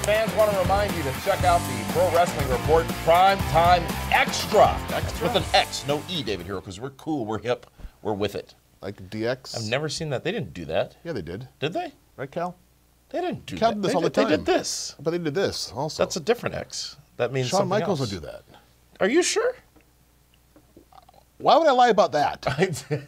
Fans want to remind you to check out the Pro Wrestling Report PrimeTime Xtra. That's with an X, no E, David Hero, because we're cool, we're hip, we're with it. Like DX? I've never seen that. They didn't do that. Yeah, they did. Did they? Right, Cal? They didn't do Cal that. did this all the time. They did this. But they did this also. That's a different X. That means Shawn something Michaels else. would do that. Are you sure? Why would I lie about that?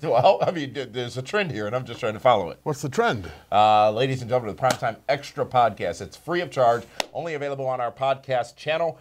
Well, I mean, there's a trend here, and I'm just trying to follow it. What's the trend? Ladies and gentlemen, the PrimeTime Extra podcast. It's free of charge, only available on our podcast channel.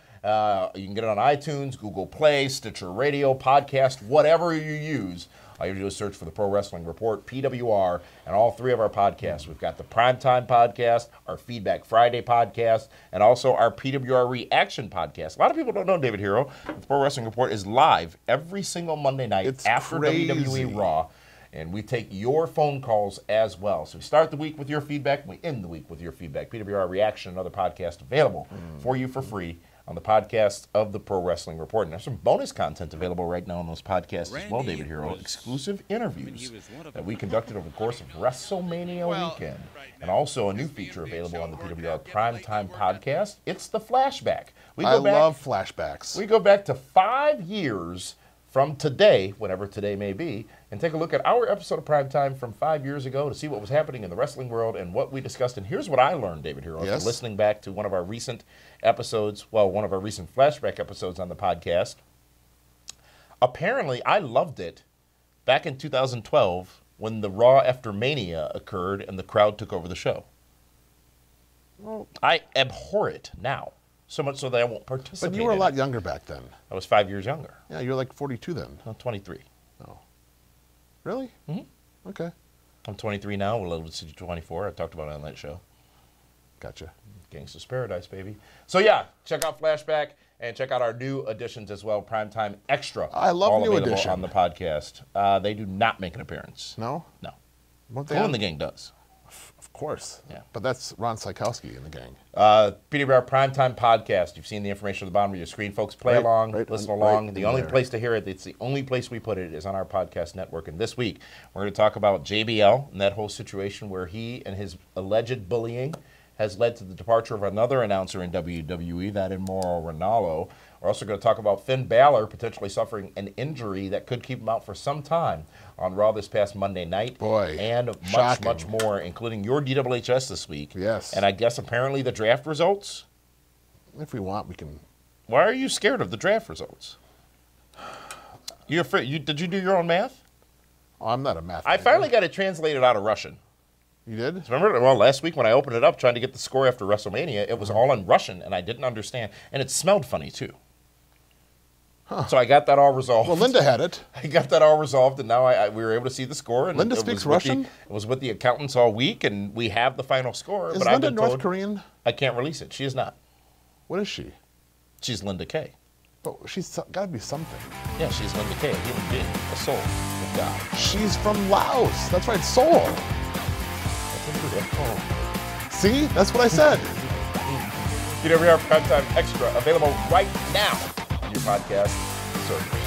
You can get it on iTunes, Google Play, Stitcher Radio, Podcast, whatever you use. All you do is search for the Pro Wrestling Report, PWR, and all three of our podcasts. We've got the PrimeTime podcast, our Feedback Friday podcast, and also our PWR Reaction podcast. A lot of people don't know, David Hero, the Pro Wrestling Report is live every single Monday night after WWE Raw. And we take your phone calls as well. So we start the week with your feedback, and we end the week with your feedback. PWR Reaction, another podcast available for you for free on the podcast of the Pro Wrestling Report. And there's some bonus content available right now on those podcasts as well, David Hero. Exclusive interviews that we conducted over the course of WrestleMania weekend. And also a new feature available on the PWR Primetime podcast. It's the flashback. I love flashbacks. We go back to 5 years from today, whenever today may be, and take a look at our episode of Primetime from 5 years ago to see what was happening in the wrestling world and what we discussed. And here's what I learned, David Hero, after listening back to one of our recent episodes, one of our recent flashback episodes on the podcast. Apparently, I loved it back in 2012 when the Raw After Mania occurred and the crowd took over the show. Well, I abhor it now. So much so that I won't participate. But you were a lot younger back then. I was 5 years younger. Yeah, you were like 42 then. I'm 23. Oh. Really? Mm-hmm. Okay. I'm 23 now. We'll live to 24. I talked about it on that show. Gotcha. Gangsta's Paradise, baby. So, yeah, check out Flashback and check out our new editions as well, Primetime Extra. I love new edition. On the podcast. They do not make an appearance. No? No. Who in the gang does. Of course. Yeah. But that's Ron Sikowski in the gang. PWR Primetime Podcast. You've seen the information at the bottom of your screen. Folks, play along, listen along. The only place to hear it, it's the only place we put it, is on our podcast network. And this week, we're going to talk about JBL and that whole situation where he and his alleged bullying has led to the departure of another announcer in WWE, that in Mauro Ranallo. We're also going to talk about Finn Balor potentially suffering an injury that could keep him out for some time on Raw this past Monday night. Boy, and much more, including your DWHS this week. Yes. And I guess apparently the draft results? If we want, we can. Why are you scared of the draft results? You afraid? Did you do your own math? Oh, I'm not a math I finally got it translated out of Russian. You did? Remember, well, last week when I opened it up trying to get the score after WrestleMania, it was all in Russian, and I didn't understand. And it smelled funny, too. Huh. So I got that all resolved. Well, Linda had it. I got that all resolved, and now we were able to see the score. And Linda speaks Russian? It was with the accountants all week, and we have the final score. Is but Linda I've been North Korean? I can't release it. She is not. What is she? She's Linda Kay. But she's got to be something. Yeah, she's Linda Kay, a human being, a soul of God. She's from Laos. That's right, Seoul. See? That's what I said. PWR Primetime Extra, available right now on your podcast service.